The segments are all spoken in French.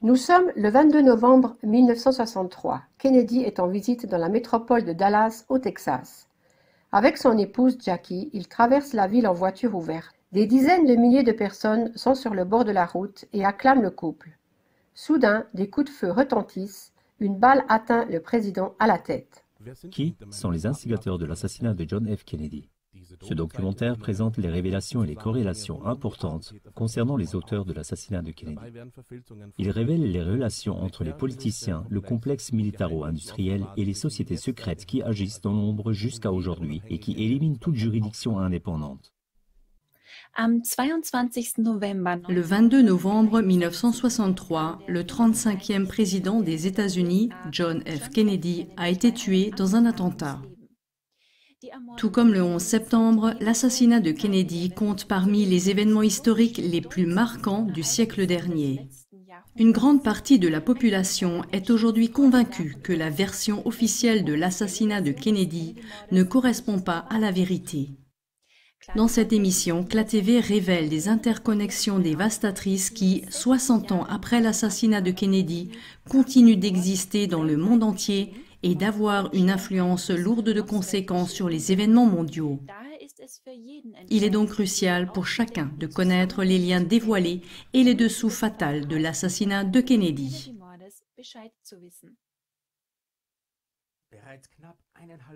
Nous sommes le 22 novembre 1963. Kennedy est en visite dans la métropole de Dallas, au Texas. Avec son épouse Jackie, il traverse la ville en voiture ouverte. Des dizaines de milliers de personnes sont sur le bord de la route et acclament le couple. Soudain, des coups de feu retentissent. Une balle atteint le président à la tête. Qui sont les instigateurs de l'assassinat de John F. Kennedy? Ce documentaire présente les révélations et les corrélations importantes concernant les auteurs de l'assassinat de Kennedy. Il révèle les relations entre les politiciens, le complexe militaro-industriel et les sociétés secrètes qui agissent dans l'ombre jusqu'à aujourd'hui et qui éliminent toute juridiction indépendante. Le 22 novembre 1963, le 35e président des États-Unis, John F. Kennedy, a été tué dans un attentat. Tout comme le 11 septembre, l'assassinat de Kennedy compte parmi les événements historiques les plus marquants du siècle dernier. Une grande partie de la population est aujourd'hui convaincue que la version officielle de l'assassinat de Kennedy ne correspond pas à la vérité. Dans cette émission, CLA-TV révèle des interconnexions dévastatrices qui, 60 ans après l'assassinat de Kennedy, continuent d'exister dans le monde entier et d'avoir une influence lourde de conséquences sur les événements mondiaux. Il est donc crucial pour chacun de connaître les liens dévoilés et les dessous fatals de l'assassinat de Kennedy.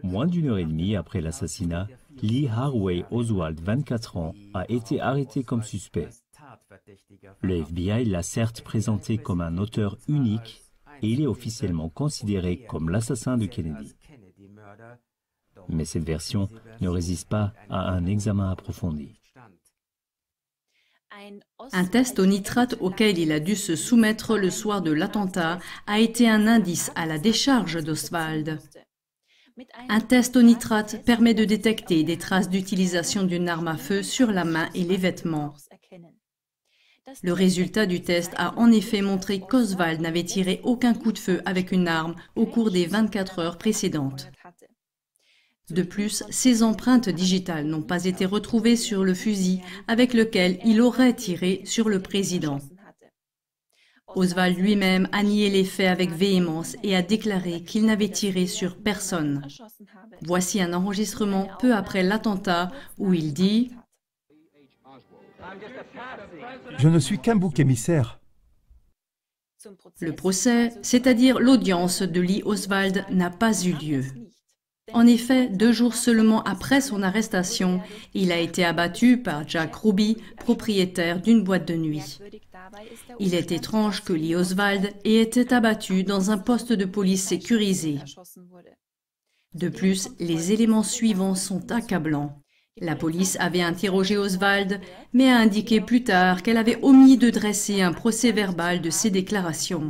Moins d'une heure et demie après l'assassinat, Lee Harvey Oswald, 24 ans, a été arrêté comme suspect. Le FBI l'a certes présenté comme un auteur unique et il est officiellement considéré comme l'assassin de Kennedy. Mais cette version ne résiste pas à un examen approfondi. Un test au nitrate auquel il a dû se soumettre le soir de l'attentat a été un indice à la décharge d'Oswald. Un test au nitrate permet de détecter des traces d'utilisation d'une arme à feu sur la main et les vêtements. Le résultat du test a en effet montré qu'Oswald n'avait tiré aucun coup de feu avec une arme au cours des 24 heures précédentes. De plus, ses empreintes digitales n'ont pas été retrouvées sur le fusil avec lequel il aurait tiré sur le président. Oswald lui-même a nié les faits avec véhémence et a déclaré qu'il n'avait tiré sur personne. Voici un enregistrement peu après l'attentat où il dit « Je ne suis qu'un bouc émissaire. » Le procès, c'est-à-dire l'audience de Lee Oswald, n'a pas eu lieu. En effet, 2 jours seulement après son arrestation, il a été abattu par Jack Ruby, propriétaire d'une boîte de nuit. Il est étrange que Lee Oswald ait été abattu dans un poste de police sécurisé. De plus, les éléments suivants sont accablants. La police avait interrogé Oswald, mais a indiqué plus tard qu'elle avait omis de dresser un procès-verbal de ses déclarations.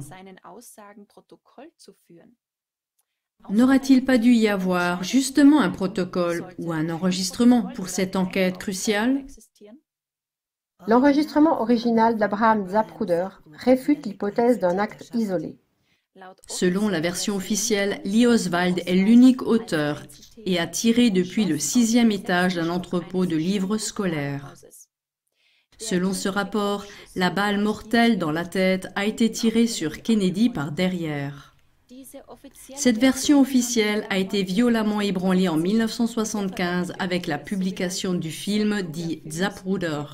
N'aurait-il pas dû y avoir justement un protocole ou un enregistrement pour cette enquête cruciale? L'enregistrement original d'Abraham Zapruder réfute l'hypothèse d'un acte isolé. Selon la version officielle, Lee Oswald est l'unique auteur et a tiré depuis le 6e étage d'un entrepôt de livres scolaires. Selon ce rapport, la balle mortelle dans la tête a été tirée sur Kennedy par derrière. Cette version officielle a été violemment ébranlée en 1975 avec la publication du film dit Zapruder.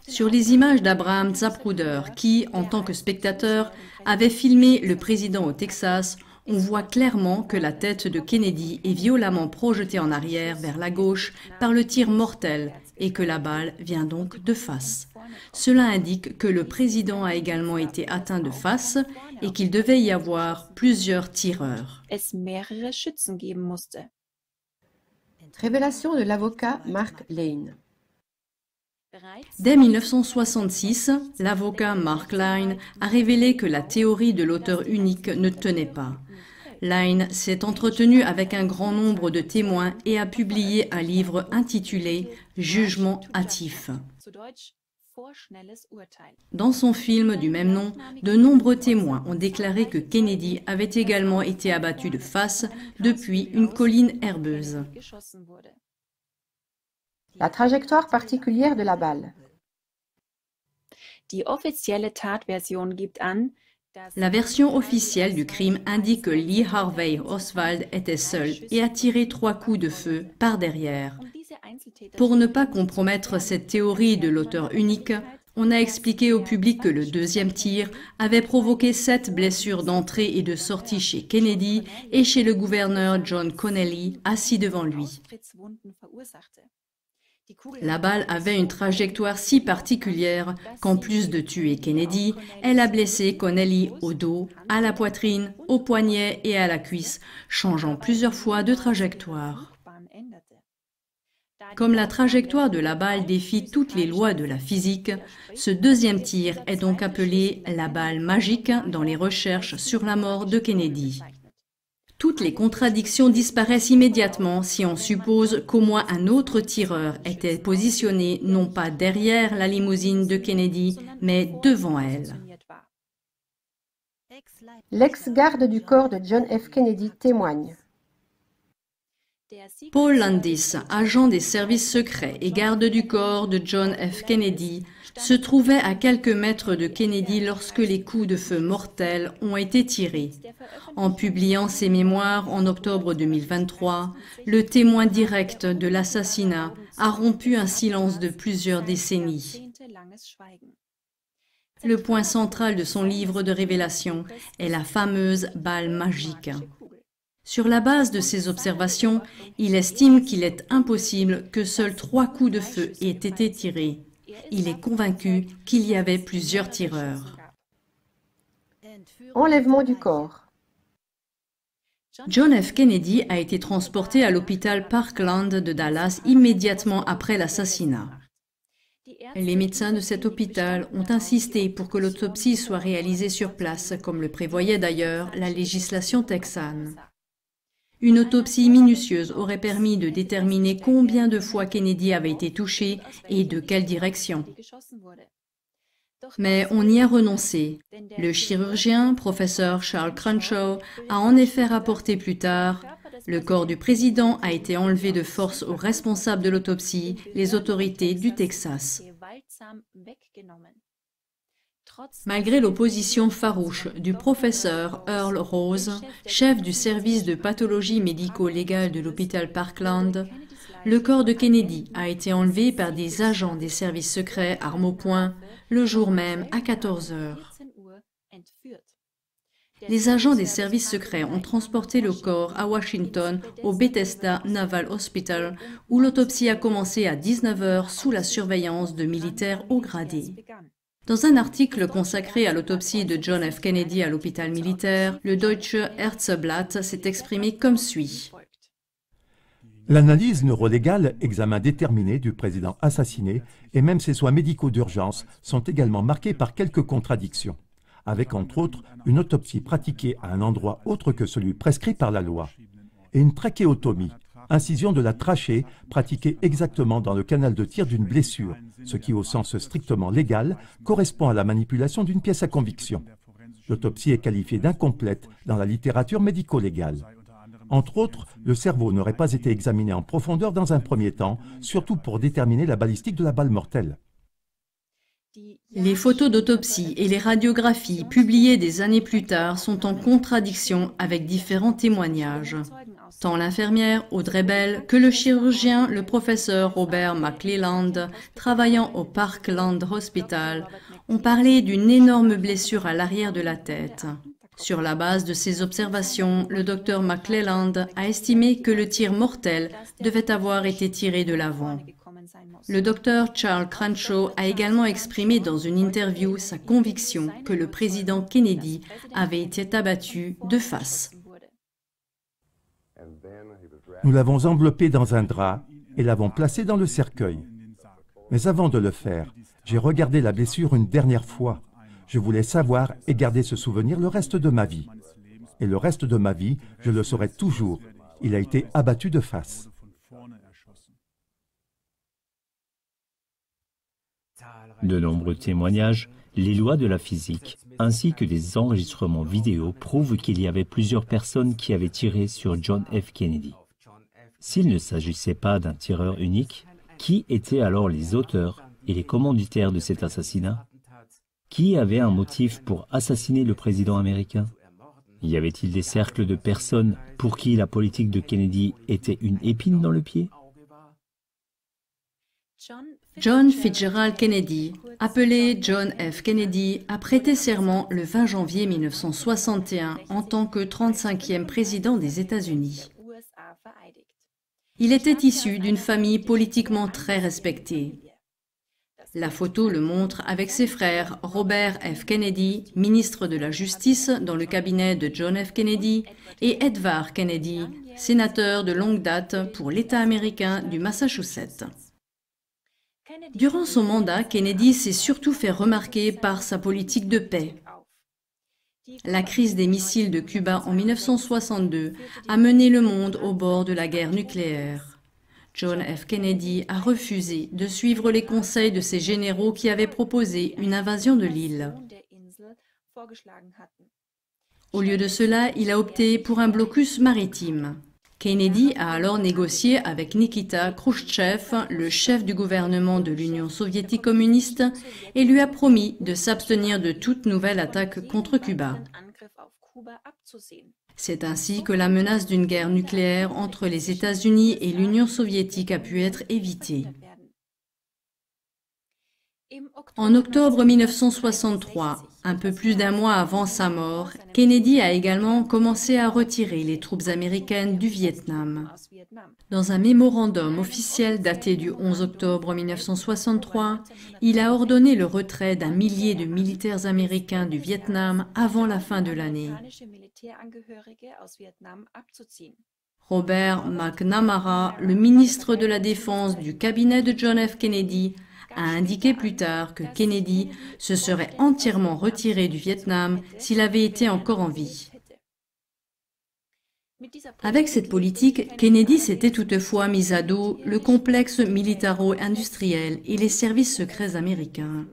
Sur les images d'Abraham Zapruder, qui, en tant que spectateur, avait filmé le président au Texas, on voit clairement que la tête de Kennedy est violemment projetée en arrière vers la gauche par le tir mortel et que la balle vient donc de face. Cela indique que le président a également été atteint de face et qu'il devait y avoir plusieurs tireurs. Révélation de l'avocat Mark Lane. Dès 1966, l'avocat Mark Lane a révélé que la théorie de l'auteur unique ne tenait pas. Lane s'est entretenu avec un grand nombre de témoins et a publié un livre intitulé « Jugement hâtif ». Dans son film du même nom, de nombreux témoins ont déclaré que Kennedy avait également été abattu de face depuis une colline herbeuse. La trajectoire particulière de la balle. La version officielle du crime indique que Lee Harvey Oswald était seul et a tiré 3 coups de feu par derrière. Pour ne pas compromettre cette théorie de l'auteur unique, on a expliqué au public que le deuxième tir avait provoqué 7 blessures d'entrée et de sortie chez Kennedy et chez le gouverneur John Connally, assis devant lui. La balle avait une trajectoire si particulière qu'en plus de tuer Kennedy, elle a blessé Connally au dos, à la poitrine, au poignet et à la cuisse, changeant plusieurs fois de trajectoire. Comme la trajectoire de la balle défie toutes les lois de la physique, ce deuxième tir est donc appelé la balle magique dans les recherches sur la mort de Kennedy. Toutes les contradictions disparaissent immédiatement si on suppose qu'au moins un autre tireur était positionné non pas derrière la limousine de Kennedy, mais devant elle. L'ex-garde du corps de John F. Kennedy témoigne. Paul Landis, agent des services secrets et garde du corps de John F. Kennedy, se trouvait à quelques mètres de Kennedy lorsque les coups de feu mortels ont été tirés. En publiant ses mémoires en octobre 2023, le témoin direct de l'assassinat a rompu un silence de plusieurs décennies. Le point central de son livre de révélation est la fameuse balle magique. Sur la base de ces observations, il estime qu'il est impossible que seuls 3 coups de feu aient été tirés. Il est convaincu qu'il y avait plusieurs tireurs. Enlèvement du corps. John F. Kennedy a été transporté à l'hôpital Parkland de Dallas immédiatement après l'assassinat. Les médecins de cet hôpital ont insisté pour que l'autopsie soit réalisée sur place, comme le prévoyait d'ailleurs la législation texane. Une autopsie minutieuse aurait permis de déterminer combien de fois Kennedy avait été touché et de quelle direction. Mais on y a renoncé. Le chirurgien, professeur Charles Crenshaw, a en effet rapporté plus tard « Le corps du président a été enlevé de force aux responsables de l'autopsie, les autorités du Texas ». Malgré l'opposition farouche du professeur Earl Rose, chef du service de pathologie médico-légale de l'hôpital Parkland, le corps de Kennedy a été enlevé par des agents des services secrets armes au poing le jour même à 14 heures. Les agents des services secrets ont transporté le corps à Washington au Bethesda Naval Hospital où l'autopsie a commencé à 19 heures sous la surveillance de militaires haut gradés. Dans un article consacré à l'autopsie de John F. Kennedy à l'hôpital militaire, le Deutsche Ärzteblatt s'est exprimé comme suit. L'analyse neurolégale, examen déterminé du président assassiné et même ses soins médicaux d'urgence sont également marqués par quelques contradictions, avec entre autres une autopsie pratiquée à un endroit autre que celui prescrit par la loi, et une trachéotomie, incision de la trachée pratiquée exactement dans le canal de tir d'une blessure, ce qui au sens strictement légal correspond à la manipulation d'une pièce à conviction. L'autopsie est qualifiée d'incomplète dans la littérature médico-légale. Entre autres, le cerveau n'aurait pas été examiné en profondeur dans un premier temps, surtout pour déterminer la balistique de la balle mortelle. Les photos d'autopsie et les radiographies publiées des années plus tard sont en contradiction avec différents témoignages. Tant l'infirmière Audrey Bell que le chirurgien, le professeur Robert McClelland, travaillant au Parkland Hospital, ont parlé d'une énorme blessure à l'arrière de la tête. Sur la base de ces observations, le docteur McClelland a estimé que le tir mortel devait avoir été tiré de l'avant. Le docteur Charles Crenshaw a également exprimé dans une interview sa conviction que le président Kennedy avait été abattu de face. Nous l'avons enveloppé dans un drap et l'avons placé dans le cercueil. Mais avant de le faire, j'ai regardé la blessure une dernière fois. Je voulais savoir et garder ce souvenir le reste de ma vie. Et le reste de ma vie, je le saurai toujours. Il a été abattu de face. De nombreux témoignages, les lois de la physique, ainsi que des enregistrements vidéo prouvent qu'il y avait plusieurs personnes qui avaient tiré sur John F. Kennedy. S'il ne s'agissait pas d'un tireur unique, qui étaient alors les auteurs et les commanditaires de cet assassinat? Qui avait un motif pour assassiner le président américain? Y avait-il des cercles de personnes pour qui la politique de Kennedy était une épine dans le pied? John Fitzgerald Kennedy, appelé John F. Kennedy, a prêté serment le 20 janvier 1961 en tant que 35e président des États-Unis. Il était issu d'une famille politiquement très respectée. La photo le montre avec ses frères Robert F. Kennedy, ministre de la Justice dans le cabinet de John F. Kennedy, et Edward Kennedy, sénateur de longue date pour l'État américain du Massachusetts. Durant son mandat, Kennedy s'est surtout fait remarquer par sa politique de paix. La crise des missiles de Cuba en 1962 a mené le monde au bord de la guerre nucléaire. John F. Kennedy a refusé de suivre les conseils de ses généraux qui avaient proposé une invasion de l'île. Au lieu de cela, il a opté pour un blocus maritime. Kennedy a alors négocié avec Nikita Khrouchtchev, le chef du gouvernement de l'Union soviétique communiste, et lui a promis de s'abstenir de toute nouvelle attaque contre Cuba. C'est ainsi que la menace d'une guerre nucléaire entre les États-Unis et l'Union soviétique a pu être évitée. En octobre 1963, un peu plus d'un mois avant sa mort, Kennedy a également commencé à retirer les troupes américaines du Vietnam. Dans un mémorandum officiel daté du 11 octobre 1963, il a ordonné le retrait d'1 millier de militaires américains du Vietnam avant la fin de l'année. Robert McNamara, le ministre de la Défense du cabinet de John F. Kennedy, a indiqué plus tard que Kennedy se serait entièrement retiré du Vietnam s'il avait été encore en vie. Avec cette politique, Kennedy s'était toutefois mis à dos le complexe militaro-industriel et les services secrets américains.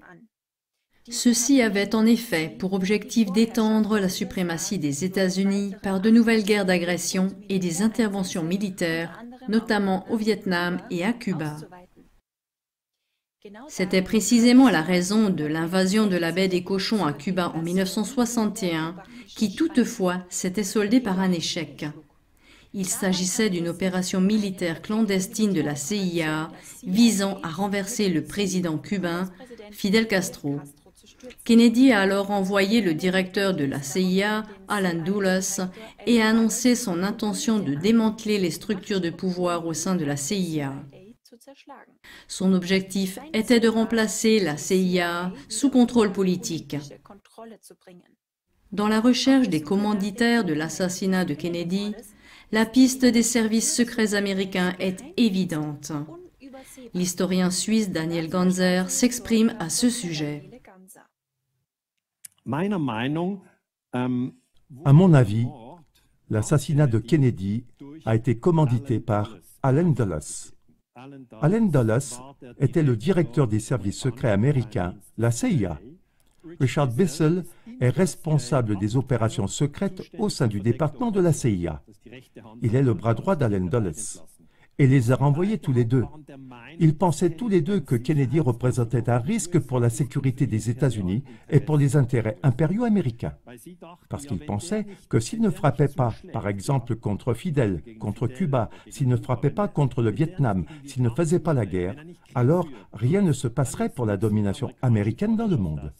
Ceux-ci avaient en effet pour objectif d'étendre la suprématie des États-Unis par de nouvelles guerres d'agression et des interventions militaires, notamment au Vietnam et à Cuba. C'était précisément la raison de l'invasion de la baie des Cochons à Cuba en 1961, qui toutefois s'était soldée par un échec. Il s'agissait d'une opération militaire clandestine de la CIA visant à renverser le président cubain, Fidel Castro. Kennedy a alors envoyé le directeur de la CIA, Alan Dulles, et a annoncé son intention de démanteler les structures de pouvoir au sein de la CIA. Son objectif était de remplacer la CIA sous contrôle politique. Dans la recherche des commanditaires de l'assassinat de Kennedy, la piste des services secrets américains est évidente. L'historien suisse Daniel Ganser s'exprime à ce sujet. À mon avis, l'assassinat de Kennedy a été commandité par Allen Dulles. Allen Dulles était le directeur des services secrets américains, la CIA. Richard Bissell est responsable des opérations secrètes au sein du département de la CIA. Il est le bras droit d'Allen Dulles et les a renvoyés tous les deux. Ils pensaient tous les deux que Kennedy représentait un risque pour la sécurité des États-Unis et pour les intérêts impériaux américains. Parce qu'ils pensaient que s'ils ne frappaient pas, par exemple, contre Fidel, contre Cuba, s'ils ne frappaient pas contre le Vietnam, s'ils ne faisaient pas la guerre, alors rien ne se passerait pour la domination américaine dans le monde.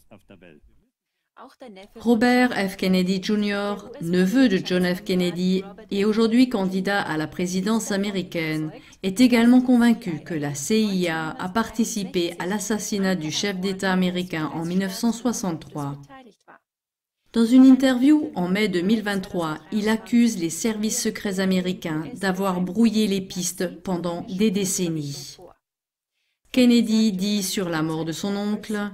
Robert F. Kennedy Jr., neveu de John F. Kennedy et aujourd'hui candidat à la présidence américaine, est également convaincu que la CIA a participé à l'assassinat du chef d'État américain en 1963. Dans une interview en mai 2023, il accuse les services secrets américains d'avoir brouillé les pistes pendant des décennies. Kennedy dit sur la mort de son oncle: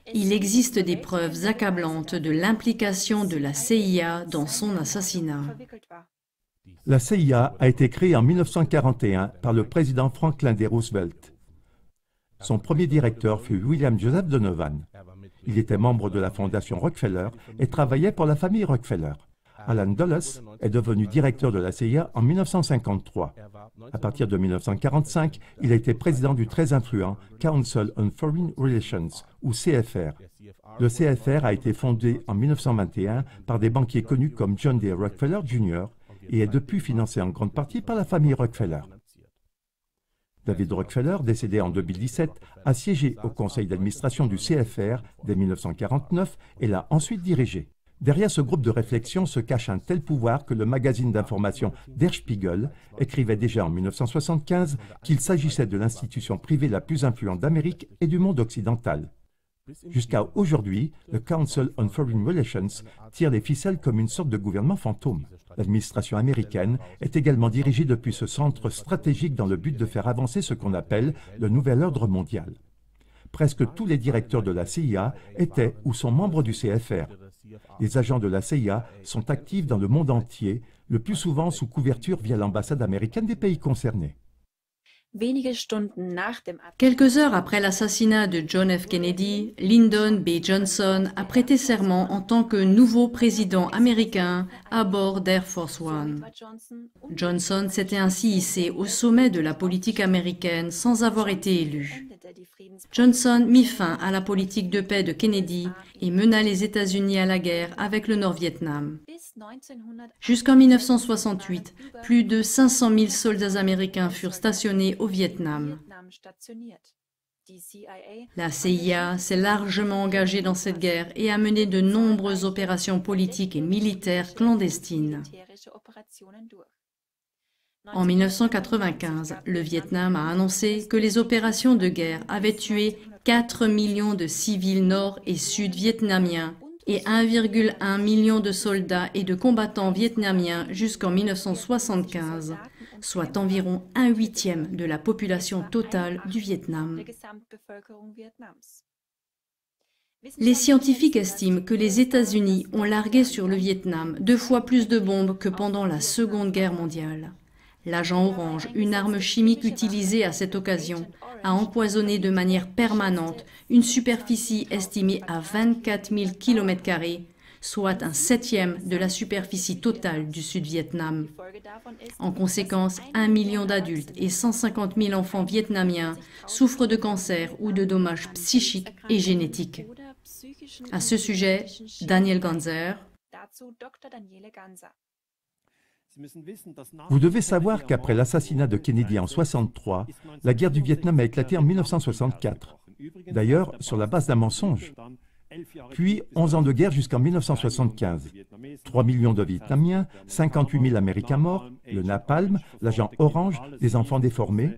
« Il existe des preuves accablantes de l'implication de la CIA dans son assassinat. » La CIA a été créée en 1941 par le président Franklin D. Roosevelt. Son premier directeur fut William Joseph Donovan. Il était membre de la fondation Rockefeller et travaillait pour la famille Rockefeller. Alan Dulles est devenu directeur de la CIA en 1953. À partir de 1945, il a été président du très influent Council on Foreign Relations, ou CFR. Le CFR a été fondé en 1921 par des banquiers connus comme John D. Rockefeller Jr. et est depuis financé en grande partie par la famille Rockefeller. David Rockefeller, décédé en 2017, a siégé au conseil d'administration du CFR dès 1949 et l'a ensuite dirigé. Derrière ce groupe de réflexion se cache un tel pouvoir que le magazine d'information Der Spiegel écrivait déjà en 1975 qu'il s'agissait de l'institution privée la plus influente d'Amérique et du monde occidental. Jusqu'à aujourd'hui, le Council on Foreign Relations tire les ficelles comme une sorte de gouvernement fantôme. L'administration américaine est également dirigée depuis ce centre stratégique dans le but de faire avancer ce qu'on appelle le nouvel ordre mondial. Presque tous les directeurs de la CIA étaient ou sont membres du CFR. Les agents de la CIA sont actifs dans le monde entier, le plus souvent sous couverture via l'ambassade américaine des pays concernés. Quelques heures après l'assassinat de John F. Kennedy, Lyndon B. Johnson a prêté serment en tant que nouveau président américain à bord d'Air Force One. Johnson s'était ainsi hissé au sommet de la politique américaine sans avoir été élu. Johnson mit fin à la politique de paix de Kennedy et mena les États-Unis à la guerre avec le Nord-Vietnam. Jusqu'en 1968, plus de 500 000 soldats américains furent stationnés au Vietnam. La CIA s'est largement engagée dans cette guerre et a mené de nombreuses opérations politiques et militaires clandestines. En 1995, le Vietnam a annoncé que les opérations de guerre avaient tué 4 millions de civils nord- et sud-vietnamiens et 1,1 million de soldats et de combattants vietnamiens jusqu'en 1975, soit environ 1/8 de la population totale du Vietnam. Les scientifiques estiment que les États-Unis ont largué sur le Vietnam 2 fois plus de bombes que pendant la Seconde Guerre mondiale. L'agent orange, une arme chimique utilisée à cette occasion, a empoisonné de manière permanente une superficie estimée à 24 000 km², soit 1/7 de la superficie totale du Sud-Vietnam. En conséquence, 1 million d'adultes et 150 000 enfants vietnamiens souffrent de cancer ou de dommages psychiques et génétiques. À ce sujet, Daniel Ganser. Vous devez savoir qu'après l'assassinat de Kennedy en 1963, la guerre du Vietnam a éclaté en 1964. D'ailleurs, sur la base d'un mensonge. Puis, 11 ans de guerre jusqu'en 1975. 3 millions de Vietnamiens, 58 000 Américains morts, le napalm, l'agent orange, des enfants déformés.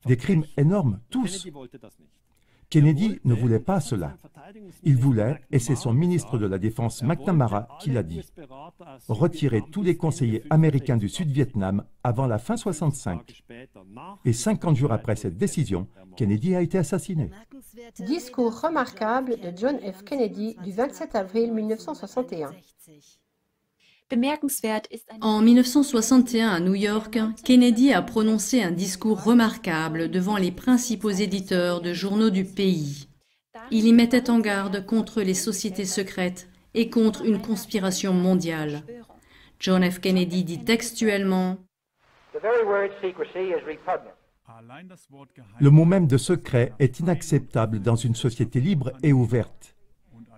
Des crimes énormes, tous. Kennedy ne voulait pas cela. Il voulait, et c'est son ministre de la Défense McNamara qui l'a dit, retirer tous les conseillers américains du Sud-Vietnam avant la fin 65. Et 50 jours après cette décision, Kennedy a été assassiné. Discours remarquable de John F. Kennedy du 27 avril 1961. En 1961, à New York, Kennedy a prononcé un discours remarquable devant les principaux éditeurs de journaux du pays. Il y mettait en garde contre les sociétés secrètes et contre une conspiration mondiale. John F. Kennedy dit textuellement « Le mot même de secret est inacceptable dans une société libre et ouverte.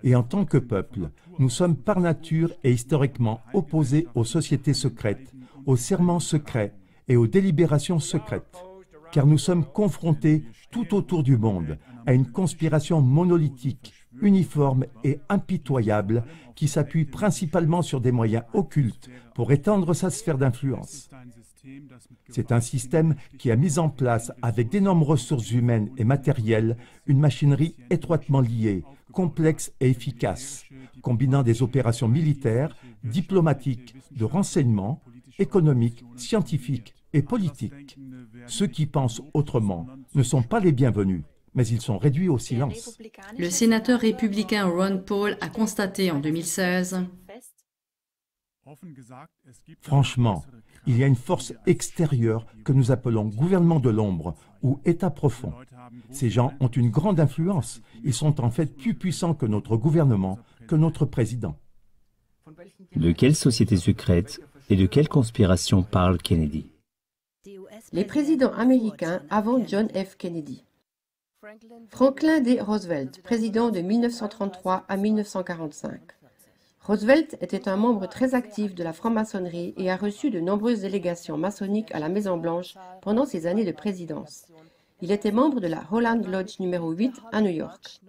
Et en tant que peuple, nous sommes par nature et historiquement opposés aux sociétés secrètes, aux serments secrets et aux délibérations secrètes, car nous sommes confrontés tout autour du monde à une conspiration monolithique, uniforme et impitoyable qui s'appuie principalement sur des moyens occultes pour étendre sa sphère d'influence. C'est un système qui a mis en place, avec d'énormes ressources humaines et matérielles, une machinerie étroitement liée, complexe et efficace, combinant des opérations militaires, diplomatiques, de renseignement, économiques, scientifiques et politiques. Ceux qui pensent autrement ne sont pas les bienvenus, mais ils sont réduits au silence. » Le sénateur républicain Ron Paul a constaté en 2016 « Franchement, il y a une force extérieure que nous appelons gouvernement de l'ombre ou État profond. Ces gens ont une grande influence. Ils sont en fait plus puissants que notre gouvernement, que notre président. » De quelle société secrète et de quelle conspiration parle Kennedy? Les présidents américains avant John F. Kennedy. Franklin D. Roosevelt, président de 1933 à 1945. Roosevelt était un membre très actif de la franc-maçonnerie et a reçu de nombreuses délégations maçonniques à la Maison-Blanche pendant ses années de présidence. Il était membre de la Holland Lodge numéro 8 à New York.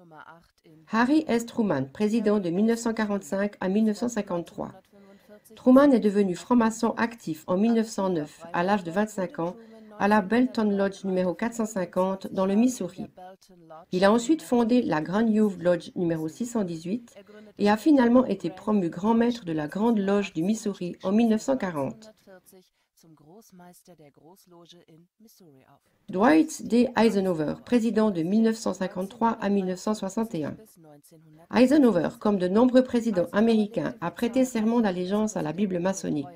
Harry S. Truman, président de 1945 à 1953. Truman est devenu franc-maçon actif en 1909, à l'âge de 25 ans, à la Belton Lodge numéro 450 dans le Missouri. Il a ensuite fondé la Grand Youth Lodge numéro 618 et a finalement été promu grand maître de la Grande Loge du Missouri en 1940. Dwight D. Eisenhower, président de 1953 à 1961. Eisenhower, comme de nombreux présidents américains, a prêté serment d'allégeance à la Bible maçonnique.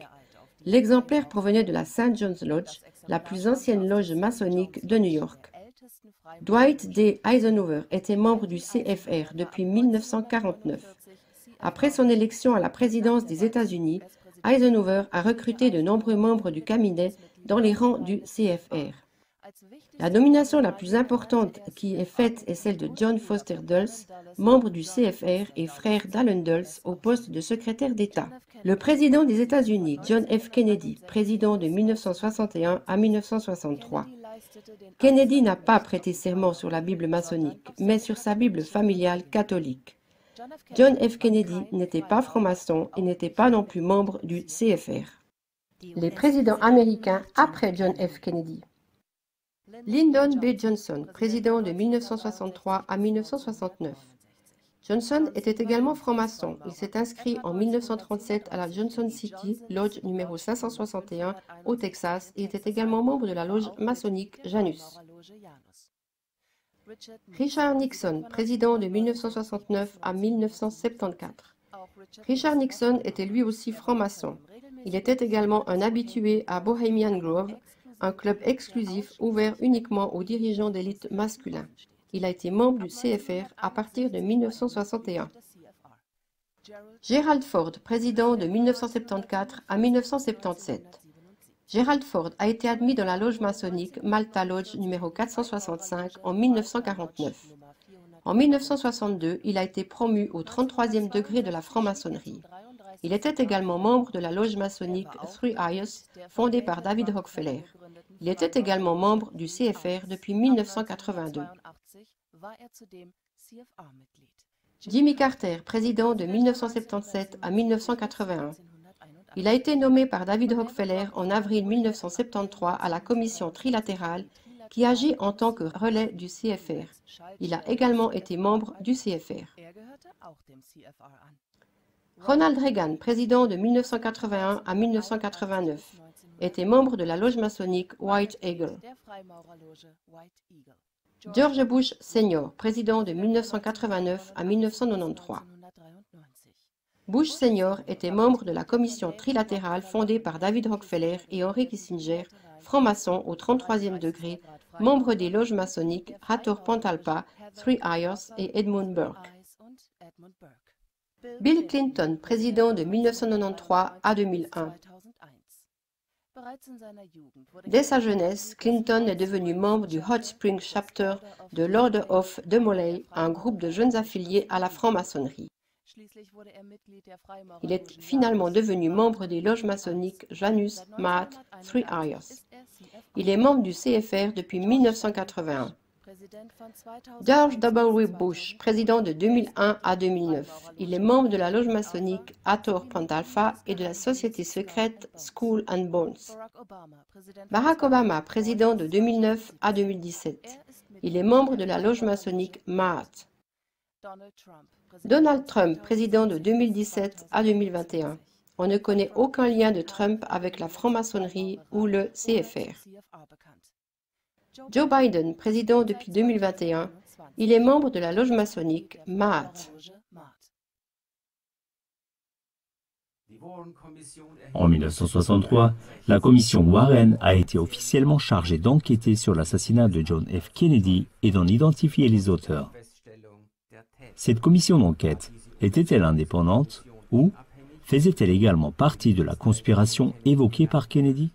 L'exemplaire provenait de la St. John's Lodge, la plus ancienne loge maçonnique de New York. Dwight D. Eisenhower était membre du CFR depuis 1949. Après son élection à la présidence des États-Unis, Eisenhower a recruté de nombreux membres du cabinet dans les rangs du CFR. La nomination la plus importante qui est faite est celle de John Foster Dulles, membre du CFR et frère d'Allen Dulles, au poste de secrétaire d'État. Le président des États-Unis, John F. Kennedy, président de 1961 à 1963. Kennedy n'a pas prêté serment sur la Bible maçonnique, mais sur sa Bible familiale catholique. John F. Kennedy n'était pas franc-maçon et n'était pas non plus membre du CFR. Les présidents américains après John F. Kennedy. Lyndon B. Johnson, président de 1963 à 1969. Johnson était également franc-maçon. Il s'est inscrit en 1937 à la Johnson City Lodge numéro 561 au Texas et était également membre de la loge maçonnique Janus. Richard Nixon, président de 1969 à 1974. Richard Nixon était lui aussi franc-maçon. Il était également un habitué à Bohemian Grove, un club exclusif ouvert uniquement aux dirigeants d'élite masculins. Il a été membre du CFR à partir de 1961. Gerald Ford, président de 1974 à 1977. Gerald Ford a été admis dans la loge maçonnique Malta Lodge numéro 465 en 1949. En 1962, il a été promu au 33e degré de la franc-maçonnerie. Il était également membre de la loge maçonnique Three Eyes, fondée par David Rockefeller. Il était également membre du CFR depuis 1982. Jimmy Carter, président de 1977 à 1981. Il a été nommé par David Rockefeller en avril 1973 à la commission trilatérale qui agit en tant que relais du CFR. Il a également été membre du CFR. Ronald Reagan, président de 1981 à 1989, était membre de la loge maçonnique White Eagle. George Bush Sr., président de 1989 à 1993. Bush Sr. était membre de la commission trilatérale fondée par David Rockefeller et Henry Kissinger, franc-maçon au 33e degré, membre des loges maçonniques Hathor Pantalpa, Three Eyes et Edmund Burke. Bill Clinton, président de 1993 à 2001. Dès sa jeunesse, Clinton est devenu membre du Hot Springs Chapter de l'Order of the Molay, un groupe de jeunes affiliés à la franc-maçonnerie. Il est finalement devenu membre des loges maçonniques Janus, Maat, Three Eyes. Il est membre du CFR depuis 1981. George W. Bush, président de 2001 à 2009. Il est membre de la loge maçonnique Hathor Pantalpha et de la société secrète Skull and Bones. Barack Obama, président de 2009 à 2017. Il est membre de la loge maçonnique Maat. Donald Trump, président de 2017 à 2021. On ne connaît aucun lien de Trump avec la franc-maçonnerie ou le CFR. Joe Biden, président depuis 2021, il est membre de la loge maçonnique Maat. En 1963, la commission Warren a été officiellement chargée d'enquêter sur l'assassinat de John F. Kennedy et d'en identifier les auteurs. Cette commission d'enquête était-elle indépendante ou faisait-elle également partie de la conspiration évoquée par Kennedy?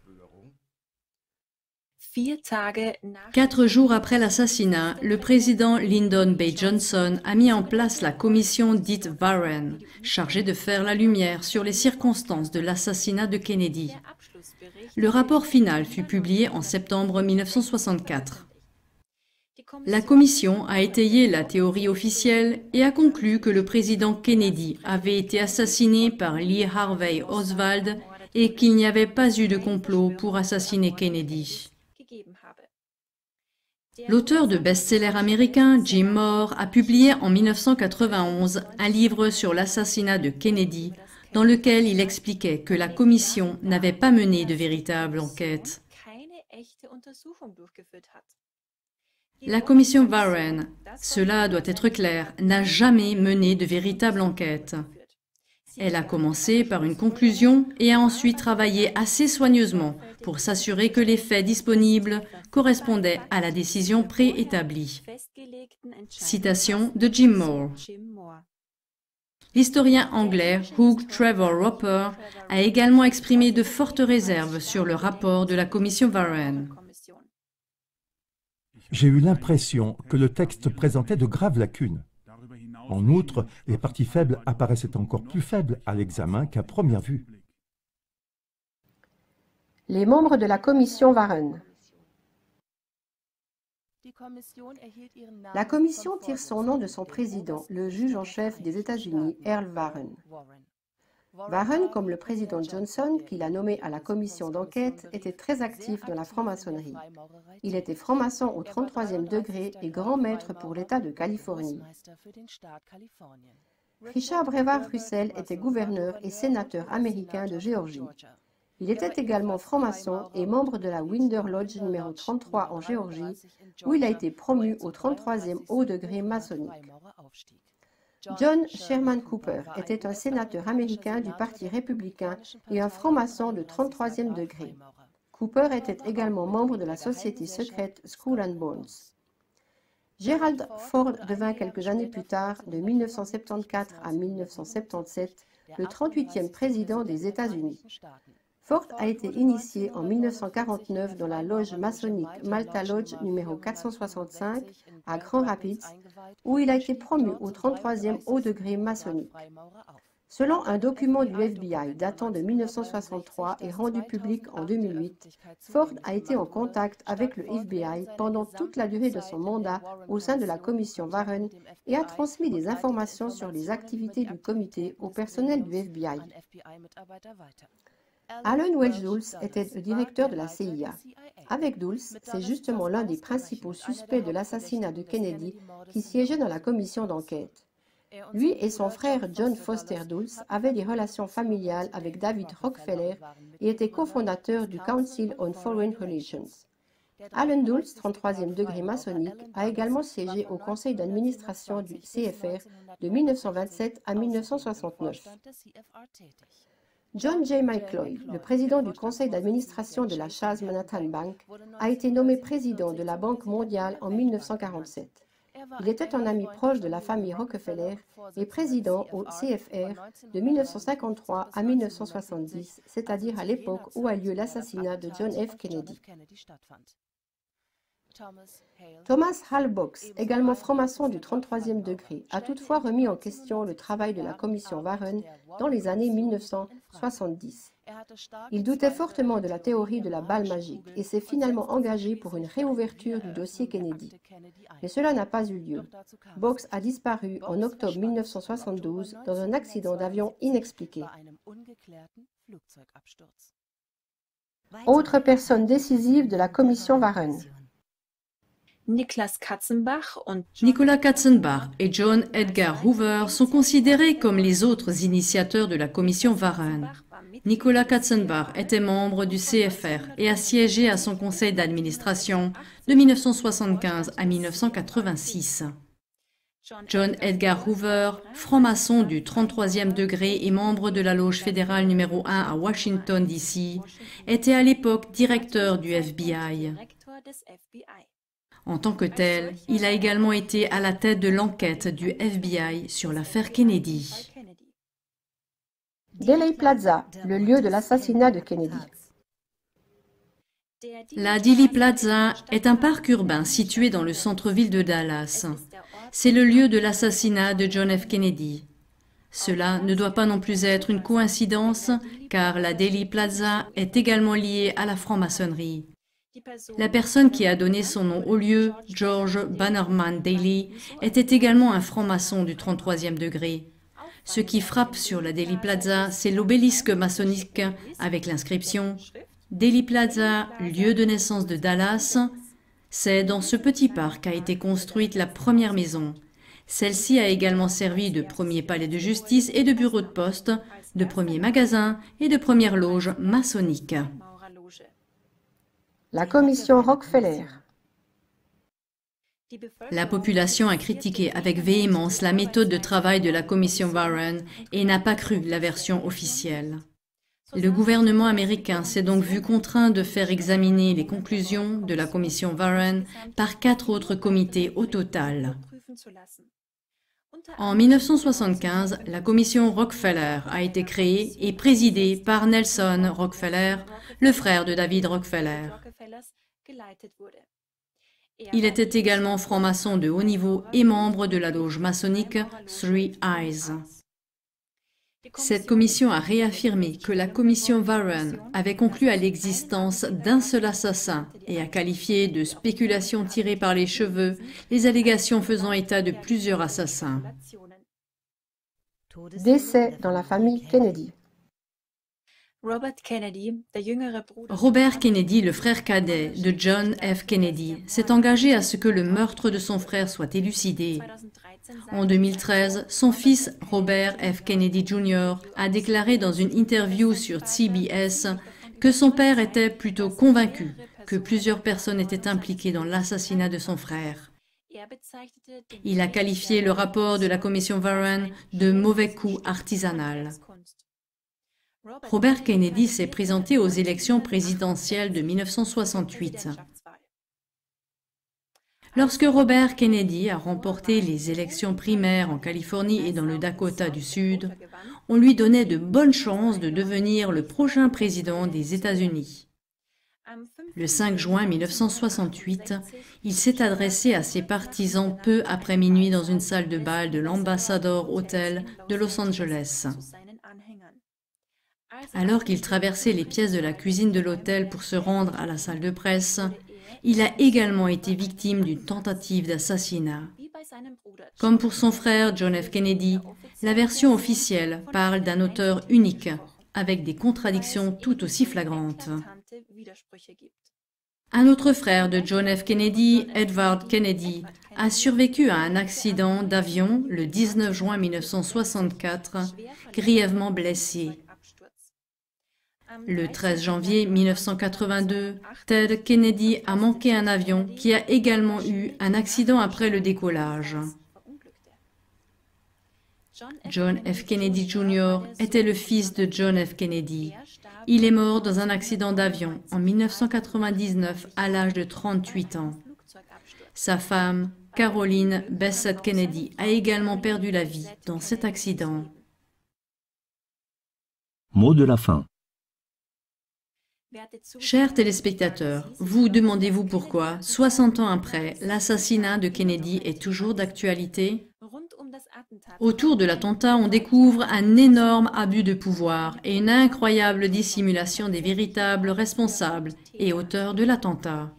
4 jours après l'assassinat, le président Lyndon B. Johnson a mis en place la commission dite Warren, chargée de faire la lumière sur les circonstances de l'assassinat de Kennedy. Le rapport final fut publié en septembre 1964. La commission a étayé la théorie officielle et a conclu que le président Kennedy avait été assassiné par Lee Harvey Oswald et qu'il n'y avait pas eu de complot pour assassiner Kennedy. L'auteur de best-seller américain Jim Moore a publié en 1991 un livre sur l'assassinat de Kennedy dans lequel il expliquait que la commission n'avait pas mené de véritable enquête. La commission Warren, cela doit être clair, n'a jamais mené de véritable enquête. Elle a commencé par une conclusion et a ensuite travaillé assez soigneusement pour s'assurer que les faits disponibles correspondaient à la décision préétablie. Citation de Jim Moore. L'historien anglais Hugh Trevor Roper a également exprimé de fortes réserves sur le rapport de la commission Warren. J'ai eu l'impression que le texte présentait de graves lacunes. En outre, les parties faibles apparaissaient encore plus faibles à l'examen qu'à première vue. Les membres de la commission Warren. La commission tire son nom de son président, le juge en chef des États-Unis, Earl Warren. Warren, comme le président Johnson, qui l'a nommé à la commission d'enquête, était très actif dans la franc-maçonnerie. Il était franc-maçon au 33e degré et grand maître pour l'État de Californie. Richard Brevard Russell était gouverneur et sénateur américain de Géorgie. Il était également franc-maçon et membre de la Winder Lodge numéro 33 en Géorgie, où il a été promu au 33e haut degré maçonnique. John Sherman Cooper était un sénateur américain du Parti républicain et un franc-maçon de 33e degré. Cooper était également membre de la société secrète Skull and Bones. Gerald Ford devint quelques années plus tard, de 1974 à 1977, le 38e président des États-Unis. Ford a été initié en 1949 dans la loge maçonnique Malta Lodge numéro 465 à Grand Rapids, où il a été promu au 33e haut degré maçonnique. Selon un document du FBI datant de 1963 et rendu public en 2008, Ford a été en contact avec le FBI pendant toute la durée de son mandat au sein de la commission Warren et a transmis des informations sur les activités du comité au personnel du FBI. Allen Welsh Dulles était le directeur de la CIA. Avec Dulles, c'est justement l'un des principaux suspects de l'assassinat de Kennedy qui siégeait dans la commission d'enquête. Lui et son frère John Foster Dulles avaient des relations familiales avec David Rockefeller et étaient cofondateurs du Council on Foreign Relations. Allen Dulles, 33e degré maçonnique, a également siégé au conseil d'administration du CFR de 1927 à 1969. John J. McCloy, le président du conseil d'administration de la Chase Manhattan Bank, a été nommé président de la Banque mondiale en 1947. Il était un ami proche de la famille Rockefeller et président au CFR de 1953 à 1970, c'est-à-dire à l'époque où a lieu l'assassinat de John F. Kennedy. Thomas Hale Box, également franc-maçon du 33e degré, a toutefois remis en question le travail de la commission Warren dans les années 1970. Il doutait fortement de la théorie de la balle magique et s'est finalement engagé pour une réouverture du dossier Kennedy. Mais cela n'a pas eu lieu. Box a disparu en octobre 1972 dans un accident d'avion inexpliqué. Autre personne décisive de la commission Warren. Nicolas Katzenbach et John Edgar Hoover sont considérés comme les autres initiateurs de la commission Warren. Nicolas Katzenbach était membre du CFR et a siégé à son conseil d'administration de 1975 à 1986. John Edgar Hoover, franc-maçon du 33e degré et membre de la loge fédérale numéro 1 à Washington, D.C., était à l'époque directeur du FBI. En tant que tel, il a également été à la tête de l'enquête du FBI sur l'affaire Kennedy. Dealey Plaza, le lieu de l'assassinat de Kennedy. La Dealey Plaza est un parc urbain situé dans le centre-ville de Dallas. C'est le lieu de l'assassinat de John F. Kennedy. Cela ne doit pas non plus être une coïncidence, car la Dealey Plaza est également liée à la franc-maçonnerie. La personne qui a donné son nom au lieu, George Bannerman Daly, était également un franc-maçon du 33e degré. Ce qui frappe sur la Dealey Plaza, c'est l'obélisque maçonnique avec l'inscription « Dealey Plaza, lieu de naissance de Dallas ». C'est dans ce petit parc qu'a été construite la première maison. Celle-ci a également servi de premier palais de justice et de bureau de poste, de premier magasin et de première loge maçonnique. La commission Rockefeller. La population a critiqué avec véhémence la méthode de travail de la commission Warren et n'a pas cru la version officielle. Le gouvernement américain s'est donc vu contraint de faire examiner les conclusions de la commission Warren par 4 autres comités au total. En 1975, la commission Rockefeller a été créée et présidée par Nelson Rockefeller, le frère de David Rockefeller. Il était également franc-maçon de haut niveau et membre de la loge maçonnique Three Eyes. Cette commission a réaffirmé que la commission Warren avait conclu à l'existence d'un seul assassin et a qualifié de spéculation tirée par les cheveux les allégations faisant état de plusieurs assassins. Décès dans la famille Kennedy. Robert Kennedy, le frère cadet de John F. Kennedy, s'est engagé à ce que le meurtre de son frère soit élucidé. En 2013, son fils Robert F. Kennedy Jr. a déclaré dans une interview sur CBS que son père était plutôt convaincu que plusieurs personnes étaient impliquées dans l'assassinat de son frère. Il a qualifié le rapport de la commission Warren de mauvais coup artisanal. Robert Kennedy s'est présenté aux élections présidentielles de 1968. Lorsque Robert Kennedy a remporté les élections primaires en Californie et dans le Dakota du Sud, on lui donnait de bonnes chances de devenir le prochain président des États-Unis. Le 5 juin 1968, il s'est adressé à ses partisans peu après minuit dans une salle de bal de l'Ambassador Hotel de Los Angeles. Alors qu'il traversait les pièces de la cuisine de l'hôtel pour se rendre à la salle de presse, il a également été victime d'une tentative d'assassinat. Comme pour son frère John F. Kennedy, la version officielle parle d'un auteur unique, avec des contradictions tout aussi flagrantes. Un autre frère de John F. Kennedy, Edward Kennedy, a survécu à un accident d'avion le 19 juin 1964, grièvement blessé. Le 13 janvier 1982, Ted Kennedy a manqué un avion qui a également eu un accident après le décollage. John F. Kennedy Jr. était le fils de John F. Kennedy. Il est mort dans un accident d'avion en 1999 à l'âge de 38 ans. Sa femme, Caroline Bessette Kennedy, a également perdu la vie dans cet accident. Mot de la fin. Chers téléspectateurs, vous demandez-vous pourquoi, 60 ans après, l'assassinat de Kennedy est toujours d'actualité? Autour de l'attentat, on découvre un énorme abus de pouvoir et une incroyable dissimulation des véritables responsables et auteurs de l'attentat.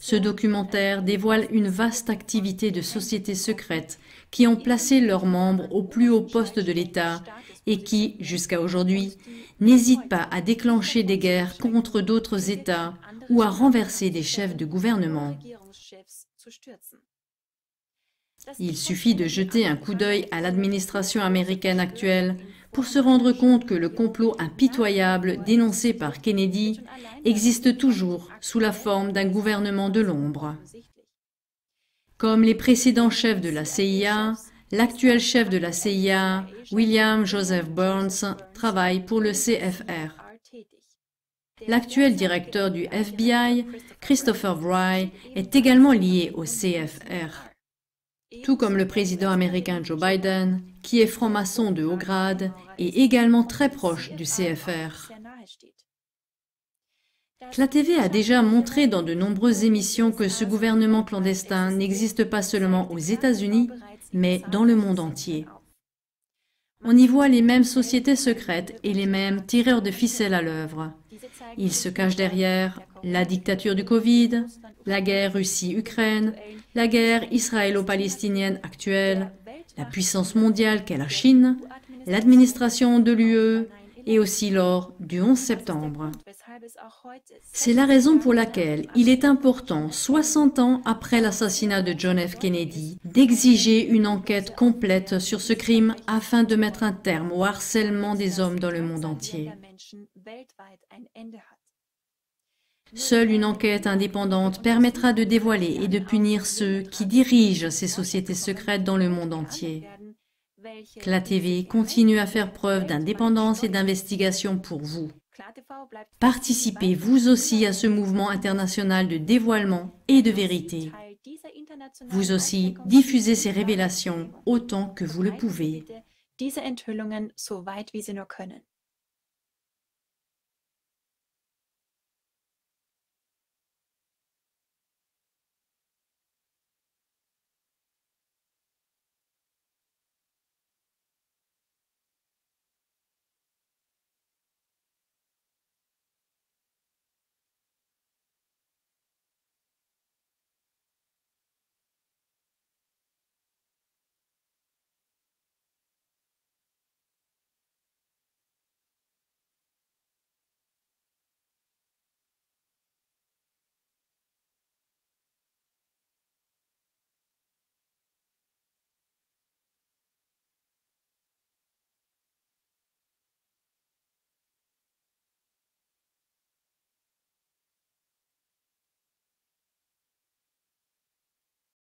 Ce documentaire dévoile une vaste activité de sociétés secrètes qui ont placé leurs membres au plus haut poste de l'État et qui, jusqu'à aujourd'hui, n'hésitent pas à déclencher des guerres contre d'autres États ou à renverser des chefs de gouvernement. Il suffit de jeter un coup d'œil à l'administration américaine actuelle pour se rendre compte que le complot impitoyable dénoncé par Kennedy existe toujours sous la forme d'un gouvernement de l'ombre. Comme les précédents chefs de la CIA, l'actuel chef de la CIA, William Joseph Burns, travaille pour le CFR. L'actuel directeur du FBI, Christopher Wray, est également lié au CFR. Tout comme le président américain Joe Biden, qui est franc-maçon de haut grade et également très proche du CFR. KlaTV a déjà montré dans de nombreuses émissions que ce gouvernement clandestin n'existe pas seulement aux États-Unis, mais dans le monde entier. On y voit les mêmes sociétés secrètes et les mêmes tireurs de ficelles à l'œuvre. Ils se cachent derrière la dictature du Covid, la guerre Russie-Ukraine, la guerre israélo-palestinienne actuelle, la puissance mondiale qu'est la Chine, l'administration de l'UE et aussi lors du 11 septembre. C'est la raison pour laquelle il est important, 60 ans après l'assassinat de John F. Kennedy, d'exiger une enquête complète sur ce crime afin de mettre un terme au harcèlement des hommes dans le monde entier. Seule une enquête indépendante permettra de dévoiler et de punir ceux qui dirigent ces sociétés secrètes dans le monde entier. KlaTV continue à faire preuve d'indépendance et d'investigation pour vous. Participez vous aussi à ce mouvement international de dévoilement et de vérité. Vous aussi, diffusez ces révélations autant que vous le pouvez.